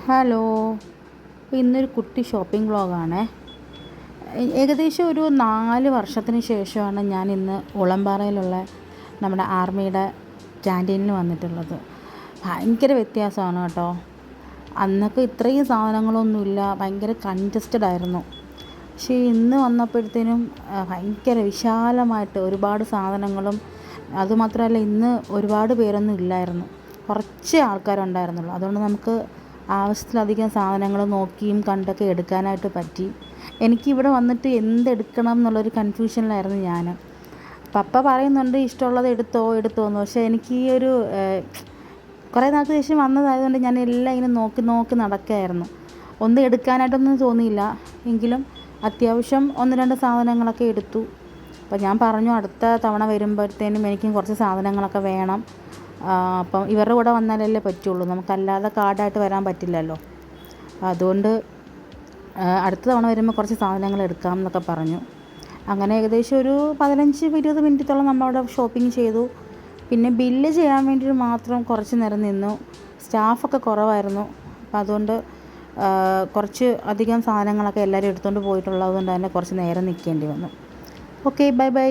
Hello. ഇന്നൊരു കുട്ടി shopping വ്ളോഗാണേ. ഏകദേശം ഒരു 4 വർഷത്തിന് ശേഷമാണ് ഞാൻ ഇന്ന് ഉളമ്പാറയിലുള്ള നമ്മുടെ ആർമിയുടെ ക്യാൻറ്റീനിൽ വന്നിട്ടുള്ളത്. ഭയങ്കര വ്യത്യാസമാണ് കേട്ടോ. അന്നൊക്കെ ഇത്രയും സാധനങ്ങളൊന്നുമില്ല, ഭയങ്കര കൺജസ്റ്റഡ് ആയിരുന്നു. പക്ഷേ ഇന്ന് വന്നപ്പോഴത്തേനും ഭയങ്കര വിശാലമായിട്ട് ഒരുപാട് സാധനങ്ങളും, അതുമാത്രമല്ല ഇന്ന് ഒരുപാട് പേരൊന്നും ഇല്ലായിരുന്നു, കുറച്ച് ആൾക്കാരുണ്ടായിരുന്നുള്ളൂ. അതുകൊണ്ട് നമുക്ക് ആവശ്യത്തിലധികം സാധനങ്ങൾ നോക്കിയും കണ്ടൊക്കെ എടുക്കാനായിട്ട് പറ്റി. എനിക്കിവിടെ വന്നിട്ട് എന്തെടുക്കണം എന്നുള്ളൊരു കൺഫ്യൂഷനിലായിരുന്നു ഞാൻ. പപ്പ പറയുന്നുണ്ട് ഇഷ്ടമുള്ളത് എടുത്തോന്ന്. പക്ഷേ എനിക്ക് ഈ ഒരു കുറേ നാൾക്ക് ശേഷം വന്നതായതുകൊണ്ട് ഞാൻ എല്ലാം ഇങ്ങനെ നോക്കി നടക്കുകയായിരുന്നു. ഒന്നും എടുക്കാനായിട്ടൊന്നും തോന്നിയില്ല, എങ്കിലും അത്യാവശ്യം 1-2 സാധനങ്ങളൊക്കെ എടുത്തു. അപ്പോൾ ഞാൻ പറഞ്ഞു അടുത്ത തവണ വരുമ്പോഴത്തേനും എനിക്കും കുറച്ച് സാധനങ്ങളൊക്കെ വേണം. അപ്പം ഇവരുടെ കൂടെ വന്നാലല്ലേ പറ്റുള്ളൂ, നമുക്കല്ലാതെ കാർഡായിട്ട് വരാൻ പറ്റില്ലല്ലോ. അതുകൊണ്ട് അടുത്ത തവണ വരുമ്പോൾ കുറച്ച് സാധനങ്ങൾ എടുക്കാം എന്നൊക്കെ പറഞ്ഞു. അങ്ങനെ ഏകദേശം ഒരു 15-20 മിനിറ്റത്തോളം നമ്മളവിടെ ഷോപ്പിംഗ് ചെയ്തു. പിന്നെ ബില്ല് ചെയ്യാൻ വേണ്ടിയിട്ട് മാത്രം കുറച്ച് നേരം നിന്നു. സ്റ്റാഫൊക്കെ കുറവായിരുന്നു. അപ്പോൾ അതുകൊണ്ട് കുറച്ച് അധികം സാധനങ്ങളൊക്കെ എല്ലാവരും എടുത്തുകൊണ്ട് പോയിട്ടുള്ളത് കൊണ്ട് തന്നെ കുറച്ച് നേരം നിൽക്കേണ്ടി വന്നു. Okay, by.